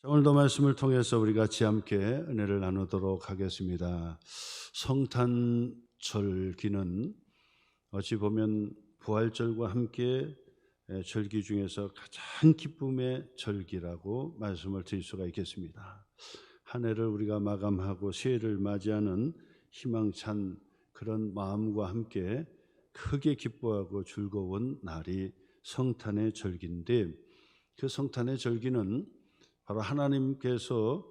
오늘도 말씀을 통해서 우리 같이 함께 은혜를 나누도록 하겠습니다. 성탄절기는 어찌 보면 부활절과 함께 절기 중에서 가장 기쁨의 절기라고 말씀을 드릴 수가 있겠습니다. 한 해를 우리가 마감하고 새해를 맞이하는 희망찬 그런 마음과 함께 크게 기뻐하고 즐거운 날이 성탄의 절기인데, 그 성탄의 절기는 바로 하나님께서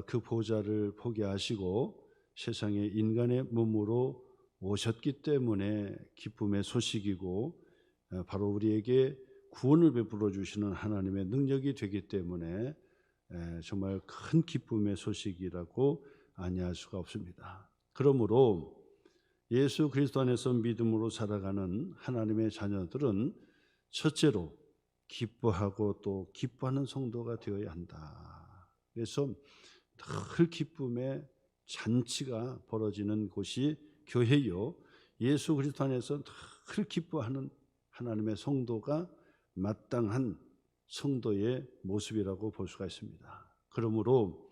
그 보좌를 포기하시고 세상에 인간의 몸으로 오셨기 때문에 기쁨의 소식이고, 바로 우리에게 구원을 베풀어 주시는 하나님의 능력이 되기 때문에 정말 큰 기쁨의 소식이라고 아니할 수가 없습니다. 그러므로 예수 그리스도 안에서 믿음으로 살아가는 하나님의 자녀들은 첫째로 기뻐하고 또 기뻐하는 성도가 되어야 한다. 그래서 늘 기쁨의 잔치가 벌어지는 곳이 교회요, 예수 그리스도 안에서 늘 기뻐하는 하나님의 성도가 마땅한 성도의 모습이라고 볼 수가 있습니다. 그러므로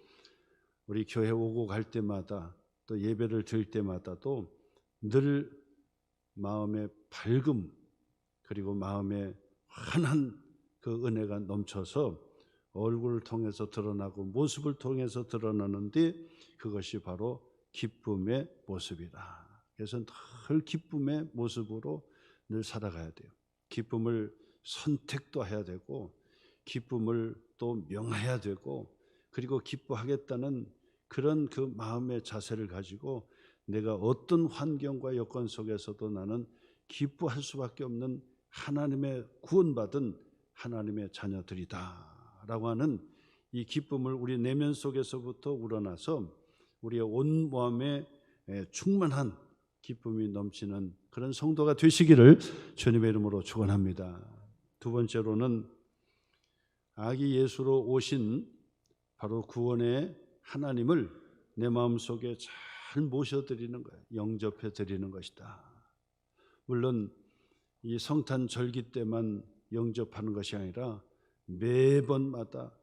우리 교회 오고 갈 때마다 또 예배를 드릴 때마다도 늘 마음의 밝음 그리고 마음의 환한 그 은혜가 넘쳐서 얼굴을 통해서 드러나고 모습을 통해서 드러나는데, 그것이 바로 기쁨의 모습이다. 그래서 늘 기쁨의 모습으로 늘 살아가야 돼요. 기쁨을 선택도 해야 되고, 기쁨을 또 명해야 되고, 그리고 기뻐하겠다는 그런 그 마음의 자세를 가지고 내가 어떤 환경과 여건 속에서도 나는 기뻐할 수밖에 없는 하나님의 구원받은 하나님의 자녀들이다 라고 하는 이 기쁨을 우리 내면 속에서부터 우러나서 우리의 온 마음에 충만한 기쁨이 넘치는 그런 성도가 되시기를 주님의 이름으로 축원합니다. 두 번째로는 아기 예수로 오신 바로 구원의 하나님을 내 마음속에 잘 모셔드리는 거예요. 영접해 드리는 것이다. 물론 이 성탄 절기 때만 영접하는 것이 아니라 매번마다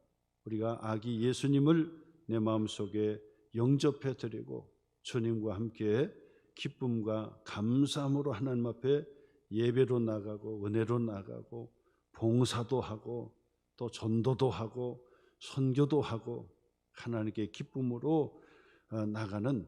우리가 아기 예수님을 내 마음속에 영접해 드리고 주님과 함께 기쁨과 감사함으로 하나님 앞에 예배로 나가고 은혜로 나가고 봉사도 하고 또 전도도 하고 선교도 하고 하나님께 기쁨으로 나가는,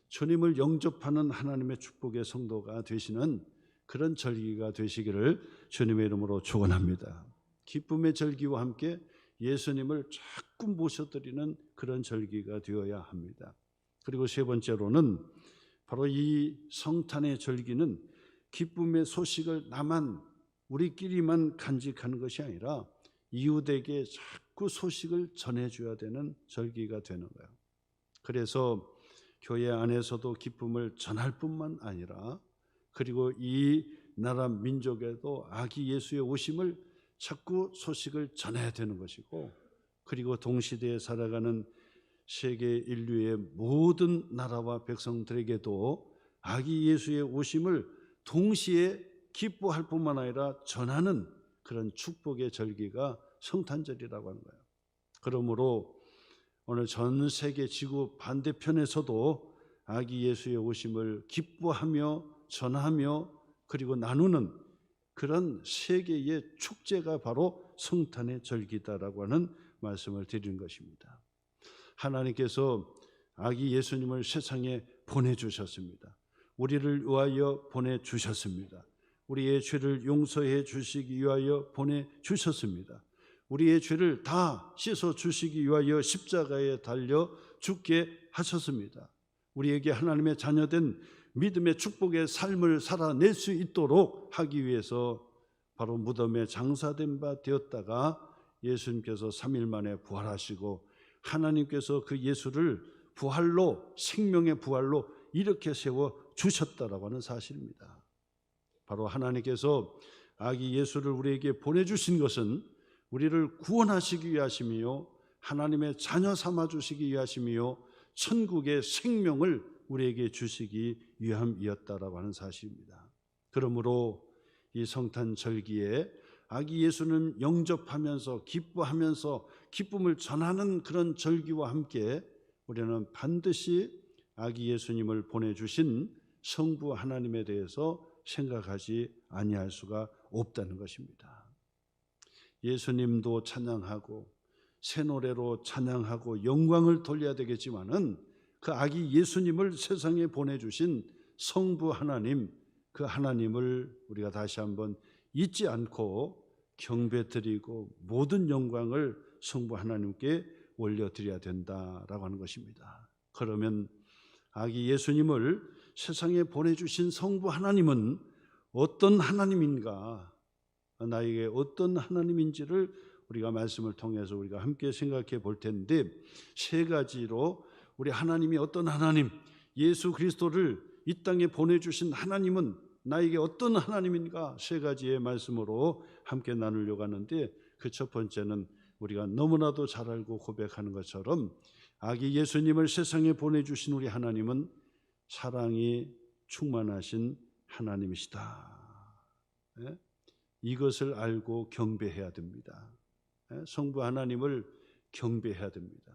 주님을 영접하는 하나님의 축복의 성도가 되시는 그런 절기가 되시기를 주님의 이름으로 축원합니다. 기쁨의 절기와 함께 예수님을 자꾸 모셔드리는 그런 절기가 되어야 합니다. 그리고 세 번째로는 바로 이 성탄의 절기는 기쁨의 소식을 나만 우리끼리만 간직하는 것이 아니라 이웃에게 자꾸 소식을 전해줘야 되는 절기가 되는 거예요. 그래서 교회 안에서도 기쁨을 전할 뿐만 아니라 그리고 이 나라 민족에도 아기 예수의 오심을 자꾸 소식을 전해야 되는 것이고, 그리고 동시대에 살아가는 세계 인류의 모든 나라와 백성들에게도 아기 예수의 오심을 동시에 기뻐할 뿐만 아니라 전하는 그런 축복의 절기가 성탄절이라고 하는 거예요. 그러므로 오늘 전 세계 지구 반대편에서도 아기 예수의 오심을 기뻐하며 전하며 그리고 나누는 그런 세계의 축제가 바로 성탄의 절기다라고 하는 말씀을 드리는 것입니다. 하나님께서 아기 예수님을 세상에 보내주셨습니다. 우리를 위하여 보내주셨습니다. 우리의 죄를 용서해 주시기 위하여 보내주셨습니다. 우리의 죄를 다 씻어 주시기 위하여 십자가에 달려 죽게 하셨습니다. 우리에게 하나님의 자녀된 믿음의 축복의 삶을 살아낼 수 있도록 하기 위해서 바로 무덤에 장사된 바 되었다가 예수님께서 3일 만에 부활하시고 하나님께서 그 예수를 부활로, 생명의 부활로 이렇게 세워 주셨다라고 하는 사실입니다. 바로 하나님께서 아기 예수를 우리에게 보내주신 것은 우리를 구원하시기 위하심이요, 하나님의 자녀 삼아 주시기 위하심이요, 천국의 생명을 우리에게 주시기 위함이었다라고 하는 사실입니다. 그러므로 이 성탄 절기에 아기 예수는 영접하면서 기뻐하면서 기쁨을 전하는 그런 절기와 함께 우리는 반드시 아기 예수님을 보내주신 성부 하나님에 대해서 생각하지 아니할 수가 없다는 것입니다. 예수님도 찬양하고 새 노래로 찬양하고 영광을 돌려야 되겠지만은 그 아기 예수님을 세상에 보내주신 성부 하나님, 그 하나님을 우리가 다시 한번 잊지 않고 경배드리고 모든 영광을 성부 하나님께 올려드려야 된다라고 하는 것입니다. 그러면 아기 예수님을 세상에 보내주신 성부 하나님은 어떤 하나님인가, 나에게 어떤 하나님인지를 우리가 말씀을 통해서 우리가 함께 생각해 볼 텐데, 세 가지로 우리 하나님이 어떤 하나님, 예수 그리스도를 이 땅에 보내주신 하나님은 나에게 어떤 하나님인가, 세 가지의 말씀으로 함께 나누려고 하는데, 그 첫 번째는 우리가 너무나도 잘 알고 고백하는 것처럼 아기 예수님을 세상에 보내주신 우리 하나님은 사랑이 충만하신 하나님이시다. 이것을 알고 경배해야 됩니다. 성부 하나님을 경배해야 됩니다.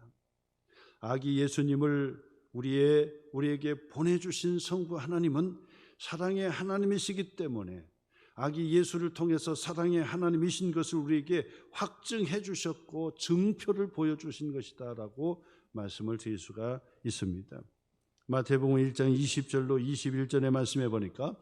아기 예수님을 우리에게 보내주신 성부 하나님은 사랑의 하나님이시기 때문에 아기 예수를 통해서 사랑의 하나님이신 것을 우리에게 확증해 주셨고 증표를 보여주신 것이다 라고 말씀을 드릴 수가 있습니다. 마태복음 1장 20절로 21절의 말씀해 보니까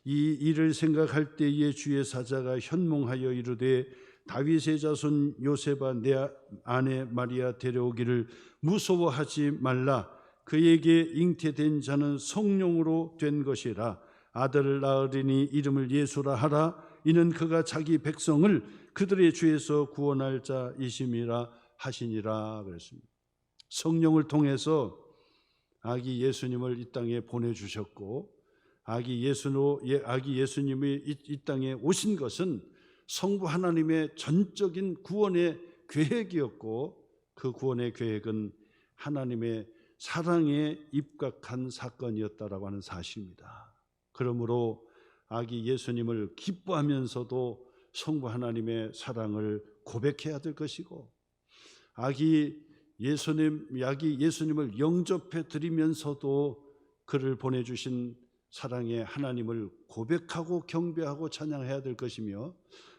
이 일을 생각할 때에 주의 사자가 현몽하여 이르되 다윗의 자손 요셉아 내 아내 마리아 데려오기를 무서워하지 말라. 그에게 잉태된 자는 성령으로 된 것이라. 아들을 낳으리니 이름을 예수라 하라. 이는 그가 자기 백성을 그들의 죄에서 구원할 자이심이라 하시니라 그랬습니다. 성령을 통해서 아기 예수님을 이 땅에 보내주셨고, 아기 예수님이 이 땅에 오신 것은 성부 하나님의 전적인 구원의 계획이었고, 그 구원의 계획은 하나님의 사랑에 입각한 사건이었다라고 하는 사실입니다. 그러므로 아기 예수님을 기뻐하면서도 성부 하나님의 사랑을 고백해야 될 것이고, 아기 예수님을 영접해 드리면서도 그를 보내주신 사랑의 하나님을 고백하고 경배하고 찬양해야 될 것이며,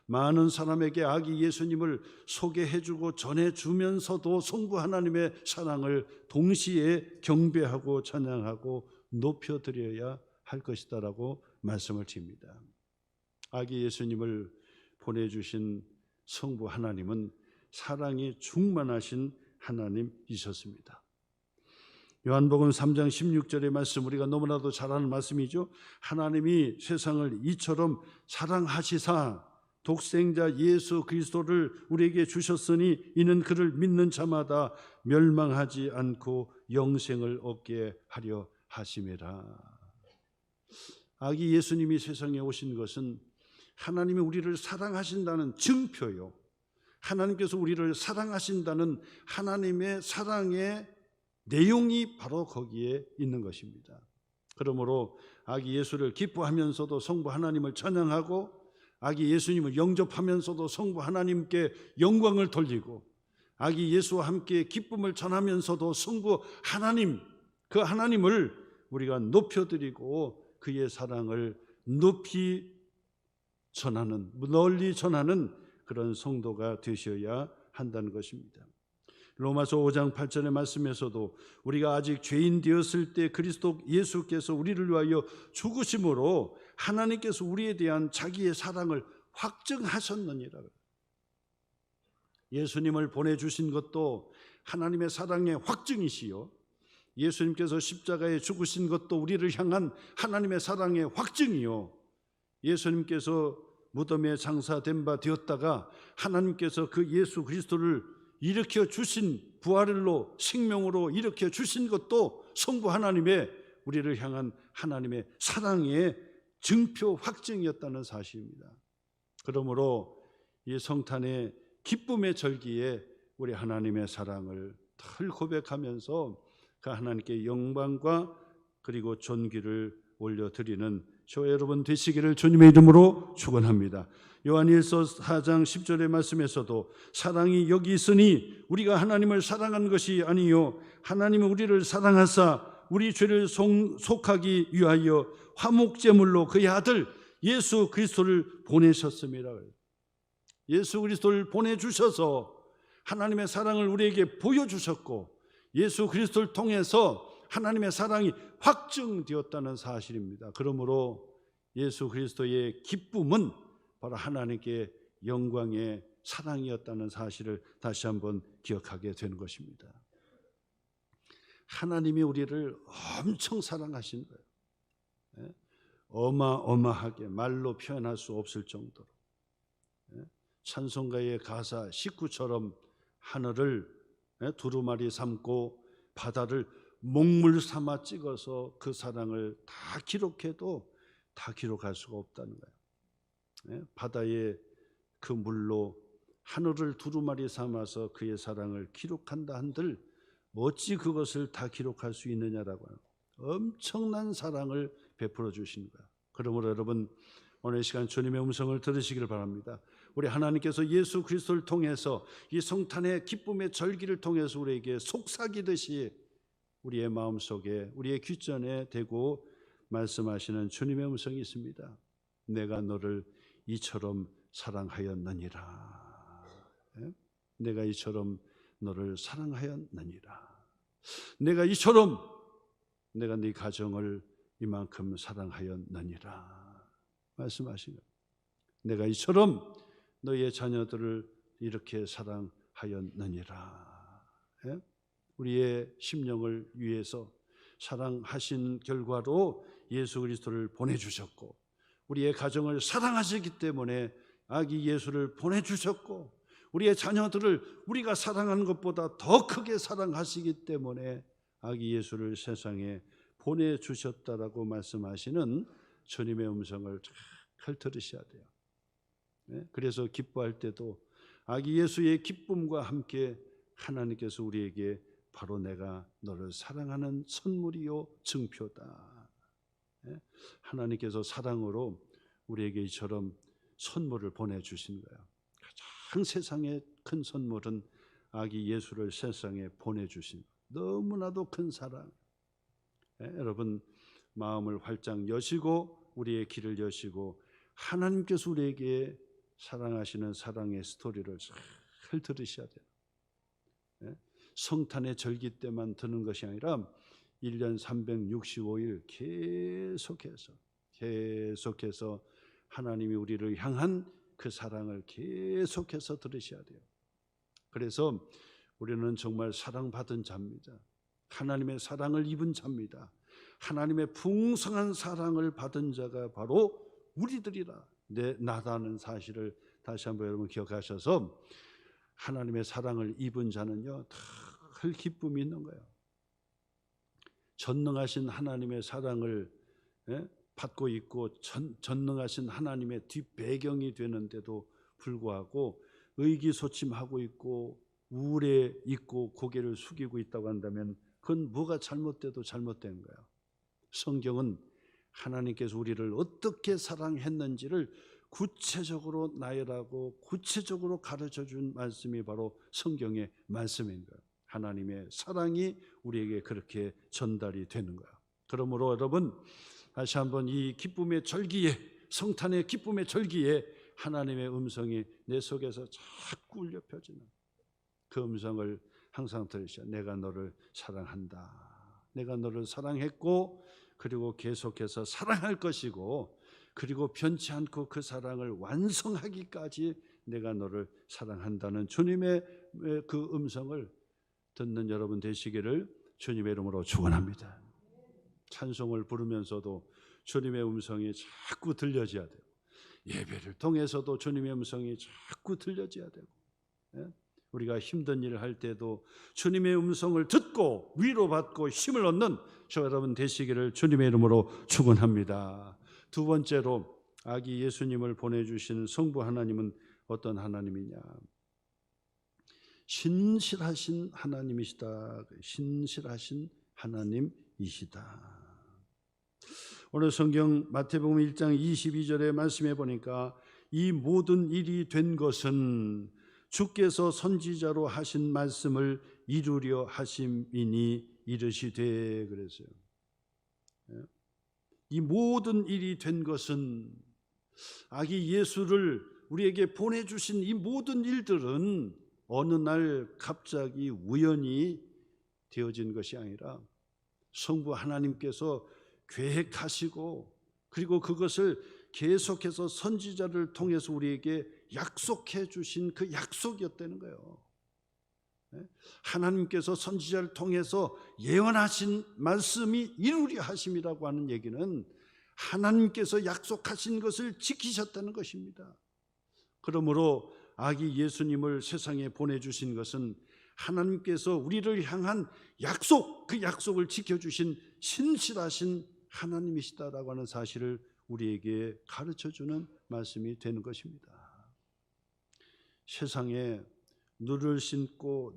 많은 사람에게 아기 예수님을 소개해주고 전해주면서도 성부 하나님의 사랑을 동시에 경배하고 찬양하고 높여드려야 할 것이다라고 말씀을 드립니다. 아기 예수님을 보내주신 성부 하나님은 사랑이 충만하신 하나님이셨습니다. 요한복음 3장 16절의 말씀, 우리가 너무나도 잘 아는 말씀이죠. 하나님이 세상을 이처럼 사랑하시사 독생자 예수 그리스도를 우리에게 주셨으니 이는 그를 믿는 자마다 멸망하지 않고 영생을 얻게 하려 하심이라. 아기 예수님이 세상에 오신 것은 하나님이 우리를 사랑하신다는 증표요, 하나님께서 우리를 사랑하신다는 하나님의 사랑의 내용이 바로 거기에 있는 것입니다. 그러므로 아기 예수를 기뻐하면서도 성부 하나님을 찬양하고, 아기 예수님을 영접하면서도 성부 하나님께 영광을 돌리고, 아기 예수와 함께 기쁨을 전하면서도 성부 하나님, 그 하나님을 우리가 높여드리고 그의 사랑을 높이 전하는, 널리 전하는 그런 성도가 되셔야 한다는 것입니다. 로마서 5장 8절의 말씀에서도 우리가 아직 죄인 되었을 때 그리스도 예수께서 우리를 위하여 죽으심으로 하나님께서 우리에 대한 자기의 사랑을 확증하셨느니라. 예수님을 보내주신 것도 하나님의 사랑의 확증이시요, 예수님께서 십자가에 죽으신 것도 우리를 향한 하나님의 사랑의 확증이요, 예수님께서 무덤에 장사된 바 되었다가 하나님께서 그 예수 그리스도를 일으켜 주신, 부활로 생명으로 일으켜 주신 것도 성부 하나님의 우리를 향한 하나님의 사랑의 증표 확증이었다는 사실입니다. 그러므로 이 성탄의 기쁨의 절기에 우리 하나님의 사랑을 늘 고백하면서 그 하나님께 영광과 그리고 존귀를 올려드리는 저와 여러분 되시기를 주님의 이름으로 축원합니다. 요한일서 4장 10절의 말씀에서도 사랑이 여기 있으니 우리가 하나님을 사랑한 것이 아니요 하나님은 우리를 사랑하사 우리 죄를 속하기 위하여 화목제물로 그의 아들 예수 그리스도를 보내셨습니다. 예수 그리스도를 보내주셔서 하나님의 사랑을 우리에게 보여주셨고 예수 그리스도를 통해서 하나님의 사랑이 확증되었다는 사실입니다. 그러므로 예수 그리스도의 기쁨은 바로 하나님께 영광의 사랑이었다는 사실을 다시 한번 기억하게 되는 것입니다. 하나님이 우리를 엄청 사랑하신 거예요. 어마어마하게 말로 표현할 수 없을 정도로. 찬송가의 가사 19처럼 하늘을 두루마리 삼고 바다를 목물 삼아 찍어서 그 사랑을 다 기록해도 다 기록할 수가 없다는 거예요. 바다의 그 물로 하늘을 두루마리 삼아서 그의 사랑을 기록한다 한들 어찌 그것을 다 기록할 수 있느냐라고 하는 엄청난 사랑을 베풀어 주신 거예요. 그러므로 여러분 오늘 시간 주님의 음성을 들으시기를 바랍니다. 우리 하나님께서 예수 그리스도를 통해서 이 성탄의 기쁨의 절기를 통해서 우리에게 속삭이듯이 우리의 마음속에 우리의 귓전에 대고 말씀하시는 주님의 음성이 있습니다. 내가 너를 이처럼 사랑하였느니라. 내가 이처럼 너를 사랑하였느니라. 내가 이처럼 내가 네 가정을 이만큼 사랑하였느니라 말씀하시는 거예요. 내가 이처럼 너의 자녀들을 이렇게 사랑하였느니라. 우리의 심령을 위해서 사랑하신 결과로 예수 그리스도를 보내주셨고 우리의 가정을 사랑하시기 때문에 아기 예수를 보내주셨고 우리의 자녀들을 우리가 사랑하는 것보다 더 크게 사랑하시기 때문에 아기 예수를 세상에 보내주셨다라고 말씀하시는 주님의 음성을 잘 들으셔야 돼요. 그래서 기뻐할 때도 아기 예수의 기쁨과 함께 하나님께서 우리에게 바로 내가 너를 사랑하는 선물이요 증표다. 하나님께서 사랑으로 우리에게 이처럼 선물을 보내주신 거예요. 가장 세상에 큰 선물은 아기 예수를 세상에 보내주신 너무나도 큰 사랑. 여러분 마음을 활짝 여시고 우리의 길을 여시고 하나님께서 우리에게 사랑하시는 사랑의 스토리를 잘 들으셔야 돼요. 성탄의 절기 때만 드는 것이 아니라 1년 365일 계속해서 하나님이 우리를 향한 그 사랑을 계속해서 들으셔야 돼요. 그래서 우리는 정말 사랑받은 자입니다. 하나님의 사랑을 입은 자입니다. 하나님의 풍성한 사랑을 받은 자가 바로 우리들이라 나다는 사실을 다시 한번 여러분 기억하셔서 하나님의 사랑을 입은 자는요 늘 기쁨이 있는 거예요. 전능하신 하나님의 사랑을 받고 있고 전능하신 하나님의 뒷배경이 되는데도 불구하고 의기소침하고 있고 우울해 있고 고개를 숙이고 있다고 한다면 그건 뭐가 잘못돼도 잘못된 거예요. 성경은 하나님께서 우리를 어떻게 사랑했는지를 구체적으로 나열하고 구체적으로 가르쳐준 말씀이 바로 성경의 말씀인 거예요. 하나님의 사랑이 우리에게 그렇게 전달이 되는 거예요. 그러므로 여러분 다시 한번 이 기쁨의 절기에 성탄의 기쁨의 절기에 하나님의 음성이 내 속에서 자꾸 울려 펴지는 그 음성을 항상 들으셔. 내가 너를 사랑한다. 내가 너를 사랑했고 그리고 계속해서 사랑할 것이고 그리고 변치 않고 그 사랑을 완성하기까지 내가 너를 사랑한다는 주님의 그 음성을 듣는 여러분 되시기를 주님의 이름으로 축원합니다. 찬송을 부르면서도 주님의 음성이 자꾸 들려져야 되고 예배를 통해서도 주님의 음성이 자꾸 들려져야 되고 우리가 힘든 일을 할 때도 주님의 음성을 듣고 위로받고 힘을 얻는 저 여러분 되시기를 주님의 이름으로 축원합니다. 두 번째로 아기 예수님을 보내주신 성부 하나님은 어떤 하나님이냐? 신실하신 하나님이시다. 신실하신 하나님이시다. 오늘 성경 마태복음 1장 22절에 말씀해 보니까 이 모든 일이 된 것은 주께서 선지자로 하신 말씀을 이루려 하심이니 이르시되 그랬어요. 이 모든 일이 된 것은 아기 예수를 우리에게 보내주신 이 모든 일들은 어느 날 갑자기 우연히 되어진 것이 아니라 성부 하나님께서 계획하시고 그리고 그것을 계속해서 선지자를 통해서 우리에게 약속해 주신 그 약속이었다는 거예요. 하나님께서 선지자를 통해서 예언하신 말씀이 이루려 하심이라고 하는 얘기는 하나님께서 약속하신 것을 지키셨다는 것입니다. 그러므로 아기 예수님을 세상에 보내주신 것은 하나님께서 우리를 향한 약속, 그 약속을 지켜주신 신실하신 하나님이시다라고 하는 사실을 우리에게 가르쳐주는 말씀이 되는 것입니다. 세상에 눈을 씻고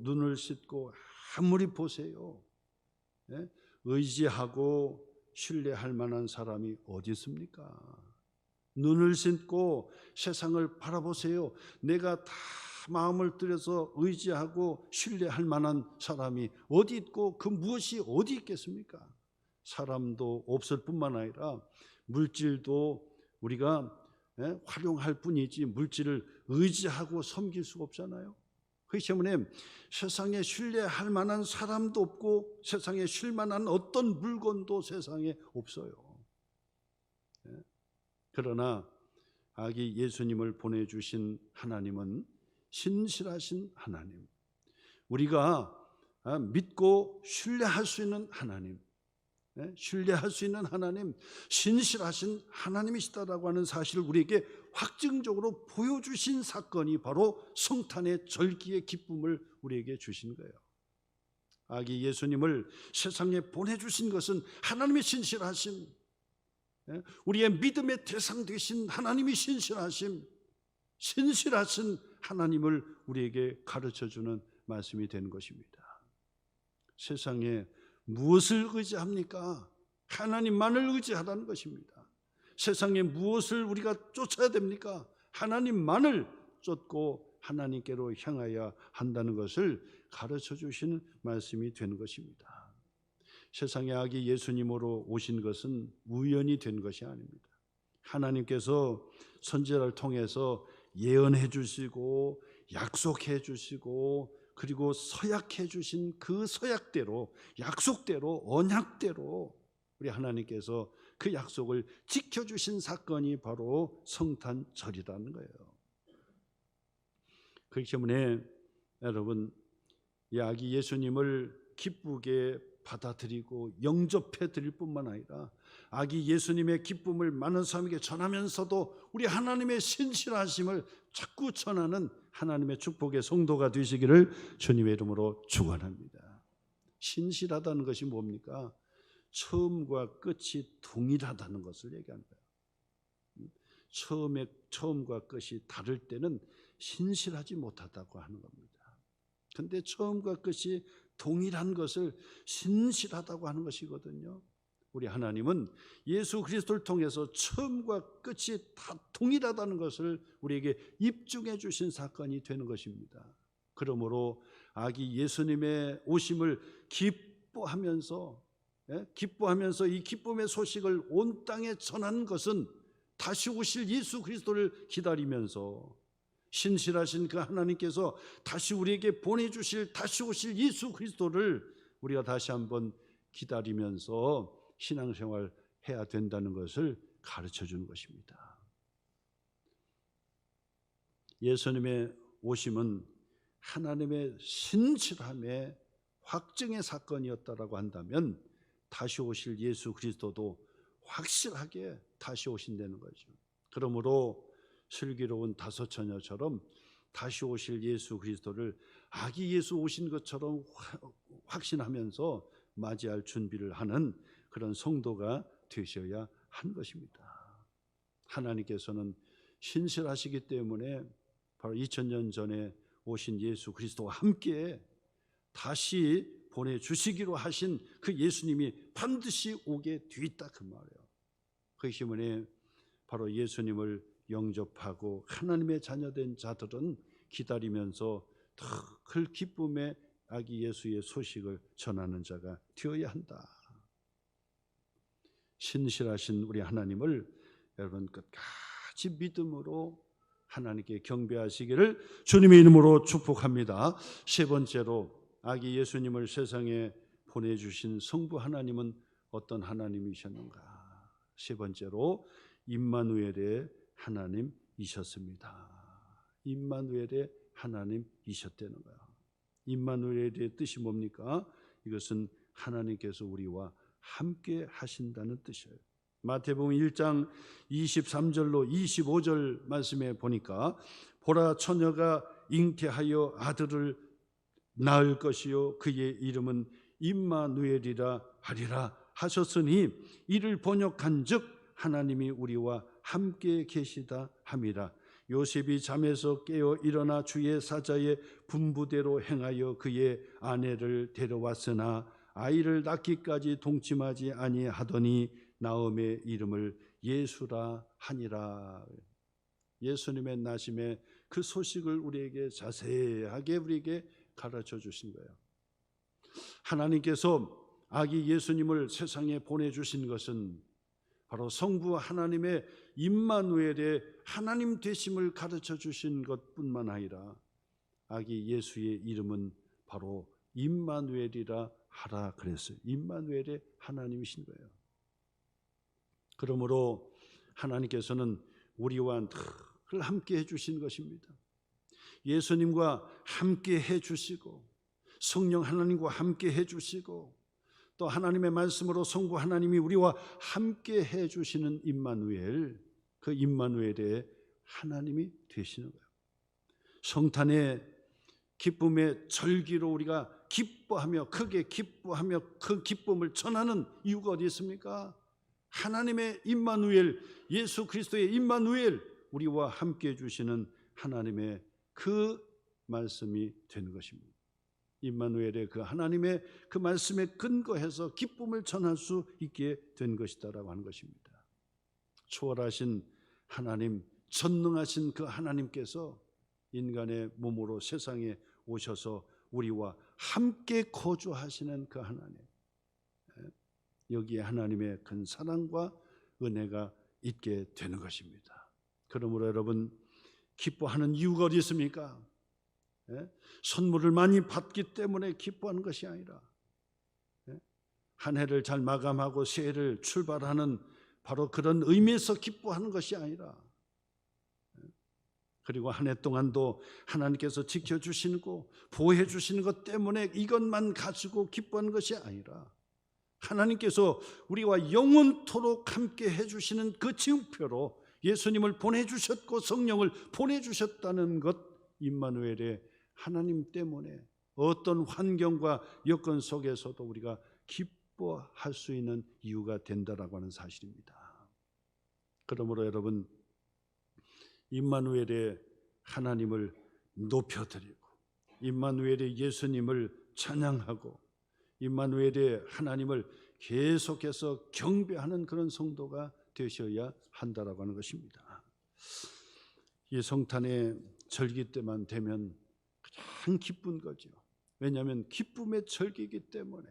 아무리 보세요, 의지하고 신뢰할 만한 사람이 어디 있습니까? 눈을 씻고 세상을 바라보세요. 내가 다 마음을 들여서 의지하고 신뢰할 만한 사람이 어디 있고 그 무엇이 어디 있겠습니까? 사람도 없을 뿐만 아니라 물질도 우리가 활용할 뿐이지 물질을 의지하고 섬길 수가 없잖아요. 그렇기 때문에 세상에 신뢰할 만한 사람도 없고 세상에 쉴 만한 어떤 물건도 세상에 없어요. 그러나 아기 예수님을 보내주신 하나님은 신실하신 하나님, 우리가 믿고 신뢰할 수 있는 하나님, 신뢰할 수 있는 하나님, 신실하신 하나님이시다라고 하는 사실을 우리에게 확증적으로 보여주신 사건이 바로 성탄의 절기의 기쁨을 우리에게 주신 거예요. 아기 예수님을 세상에 보내주신 것은 하나님의 신실하심, 우리의 믿음의 대상 되신 하나님이 신실하신 하나님을 우리에게 가르쳐주는 말씀이 되는 것입니다. 세상에 무엇을 의지합니까? 하나님만을 의지하라는 것입니다. 세상에 무엇을 우리가 쫓아야 됩니까? 하나님만을 쫓고 하나님께로 향하여 한다는 것을 가르쳐 주시는 말씀이 되는 것입니다. 세상에 아기 예수님으로 오신 것은 우연히 된 것이 아닙니다. 하나님께서 선지자를 통해서 예언해 주시고 약속해 주시고 그리고 서약해 주신 그 서약대로, 약속대로, 언약대로 우리 하나님께서 그 약속을 지켜주신 사건이 바로 성탄절이라는 거예요. 그렇기 때문에 여러분, 이 아기 예수님을 기쁘게 받아들이고 영접해 드릴 뿐만 아니라 아기 예수님의 기쁨을 많은 사람에게 전하면서도 우리 하나님의 신실하심을 자꾸 전하는 하나님의 축복의 성도가 되시기를 주님의 이름으로 축원합니다. 신실하다는 것이 뭡니까? 처음과 끝이 동일하다는 것을 얘기하는 거예요. 처음과 끝이 다를 때는 신실하지 못하다고 하는 겁니다. 그런데 처음과 끝이 동일한 것을 신실하다고 하는 것이거든요. 우리 하나님은 예수 그리스도를 통해서 처음과 끝이 다 동일하다는 것을 우리에게 입증해 주신 사건이 되는 것입니다. 그러므로 아기 예수님의 오심을 기뻐하면서 이 기쁨의 소식을 온 땅에 전하는 것은 다시 오실 예수 그리스도를 기다리면서 신실하신 그 하나님께서 다시 우리에게 보내주실 다시 오실 예수 그리스도를 우리가 다시 한번 기다리면서 신앙생활 해야 된다는 것을 가르쳐 주는 것입니다. 예수님의 오심은 하나님의 신실함의 확증의 사건이었다라고 한다면 다시 오실 예수 그리스도도 확실하게 다시 오신다는 거죠. 그러므로 슬기로운 다섯 처녀처럼 다시 오실 예수 그리스도를 아기 예수 오신 것처럼 확신하면서 맞이할 준비를 하는 그런 성도가 되셔야 하는 것입니다. 하나님께서는 신실하시기 때문에 바로 2000년 전에 오신 예수 그리스도와 함께 다시 보내주시기로 하신 그 예수님이 반드시 오게 돼 있다 그 말이에요. 그렇기 때문에 바로 예수님을 영접하고 하나님의 자녀된 자들은 기다리면서 더 큰 기쁨의 아기 예수의 소식을 전하는 자가 되어야 한다. 신실하신 우리 하나님을 여러분 끝까지 믿음으로 하나님께 경배하시기를 주님의 이름으로 축복합니다. 세 번째로 아기 예수님을 세상에 보내주신 성부 하나님은 어떤 하나님이셨는가? 세 번째로 임마누엘의 하나님이셨습니다. 임마누엘의 하나님이셨다는 거야. 임마누엘의 뜻이 뭡니까? 이것은 하나님께서 우리와 함께 하신다는 뜻이에요. 마태복음 1장 23절로 25절 말씀에 보니까 보라 처녀가 잉태하여 아들을 낳을 것이요 그의 이름은 임마누엘이라 하리라 하셨으니 이를 번역한즉 하나님이 우리와 함께 계시다 함이라. 요셉이 잠에서 깨어 일어나 주의 사자의 분부대로 행하여 그의 아내를 데려왔으나 아이를 낳기까지 동침하지 아니하더니 나음의 이름을 예수라 하니라. 예수님의 나심의 그 소식을 우리에게 자세하게 우리에게 가르쳐 주신 거예요. 하나님께서 아기 예수님을 세상에 보내주신 것은 바로 성부 하나님의 임마누엘의 하나님 되심을 가르쳐 주신 것뿐만 아니라 아기 예수의 이름은 바로 임마누엘이라 하라 그랬어요. 임마누엘의 하나님이신 거예요. 그러므로 하나님께서는 우리와 늘 함께 해주신 것입니다. 예수님과 함께 해주시고 성령 하나님과 함께 해주시고 또 하나님의 말씀으로 성부 하나님이 우리와 함께 해주시는 임마누엘, 그 임마누엘의 하나님이 되시는 거예요. 성탄의 기쁨의 절기로 우리가 기뻐하며 크게 기뻐하며 그 기쁨을 전하는 이유가 어디 있습니까? 하나님의 임마누엘, 예수 그리스도의 임마누엘, 우리와 함께 해주시는 하나님의 그 말씀이 되는 것입니다. 임마누엘의 그 하나님의 그 말씀에 근거해서 기쁨을 전할 수 있게 된 것이다라고 하는 것입니다. 초월하신 하나님, 전능하신 그 하나님께서 인간의 몸으로 세상에 오셔서 우리와 함께 거주하시는 그 하나님, 여기에 하나님의 큰 사랑과 은혜가 있게 되는 것입니다. 그러므로 여러분 기뻐하는 이유가 어디 있습니까? 선물을 많이 받기 때문에 기뻐하는 것이 아니라 한 해를 잘 마감하고 새 해를 출발하는 바로 그런 의미에서 기뻐하는 것이 아니라, 그리고 한 해 동안도 하나님께서 지켜주시고 보호해 주시는 것 때문에 이것만 가지고 기뻐하는 것이 아니라 하나님께서 우리와 영원토록 함께 해주시는 그 징표로 예수님을 보내주셨고 성령을 보내주셨다는 것, 임마누엘의 하나님 때문에 어떤 환경과 여건 속에서도 우리가 기뻐할 수 있는 이유가 된다라고 하는 사실입니다. 그러므로 여러분 임마누엘의 하나님을 높여드리고 임마누엘의 예수님을 찬양하고 임마누엘의 하나님을 계속해서 경배하는 그런 성도가 되셔야 한다라고 하는 것입니다. 이 성탄의 절기 때만 되면 가장 기쁜 거죠. 왜냐하면 기쁨의 절기이기 때문에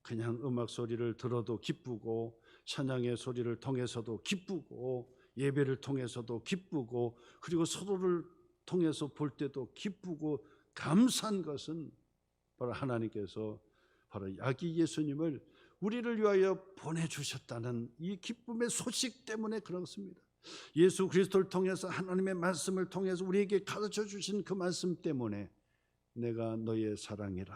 그냥 음악 소리를 들어도 기쁘고 찬양의 소리를 통해서도 기쁘고 예배를 통해서도 기쁘고 그리고 서로를 통해서 볼 때도 기쁘고 감사한 것은 바로 하나님께서 바로 아기 예수님을 우리를 위하여 보내주셨다는 이 기쁨의 소식 때문에 그렇습니다. 예수 그리스도를 통해서 하나님의 말씀을 통해서 우리에게 가르쳐 주신 그 말씀 때문에 내가 너의 사랑이라,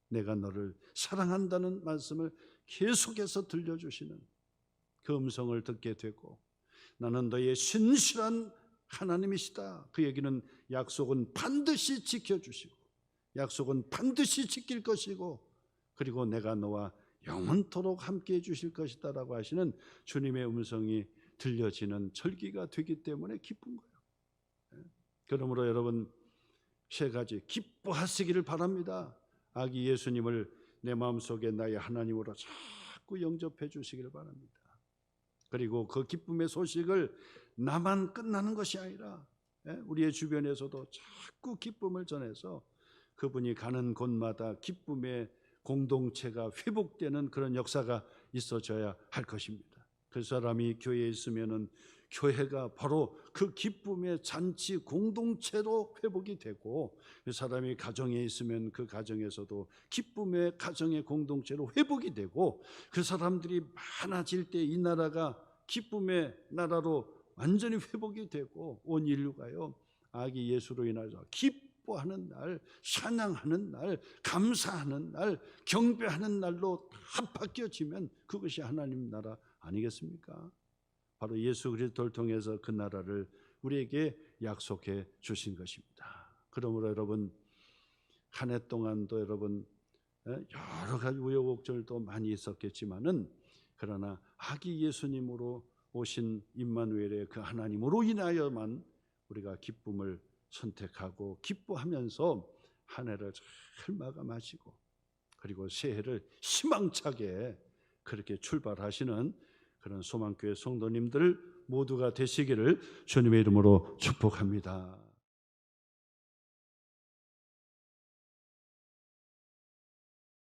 내가 너를 사랑한다는 말씀을 계속해서 들려주시는 그 음성을 듣게 되고 나는 너의 신실한 하나님이시다. 그 얘기는 약속은 반드시 지켜주시고 약속은 반드시 지킬 것이고 그리고 내가 너와 영원토록 함께해 주실 것이다 라고 하시는 주님의 음성이 들려지는 절기가 되기 때문에 기쁜 거예요. 그러므로 여러분 세 가지 기뻐하시기를 바랍니다. 아기 예수님을 내 마음속에 나의 하나님으로 자꾸 영접해 주시기를 바랍니다. 그리고 그 기쁨의 소식을 나만 끝나는 것이 아니라 우리의 주변에서도 자꾸 기쁨을 전해서 그분이 가는 곳마다 기쁨의 공동체가 회복되는 그런 역사가 있어져야 할 것입니다. 그 사람이 교회에 있으면은 교회가 바로 그 기쁨의 잔치 공동체로 회복이 되고, 그 사람이 가정에 있으면 그 가정에서도 기쁨의 가정의 공동체로 회복이 되고, 그 사람들이 많아질 때 이 나라가 기쁨의 나라로 완전히 회복이 되고, 온 인류가요 아기 예수로 인하여 기뻐하는 날, 찬양하는 날, 감사하는 날, 경배하는 날로 다 바뀌어지면 그것이 하나님 나라 아니겠습니까? 바로 예수 그리스도를 통해서 그 나라를 우리에게 약속해 주신 것입니다. 그러므로 여러분, 한 해 동안도 여러분 여러 가지 우여곡절도 많이 있었겠지만은, 그러나 아기 예수님으로 오신 임마누엘의 그 하나님으로 인하여만 우리가 기쁨을 선택하고 기뻐하면서 한 해를 잘 마감하시고, 그리고 새해를 희망차게 그렇게 출발하시는 그런 소망교회 성도님들 모두가 되시기를 주님의 이름으로 축복합니다.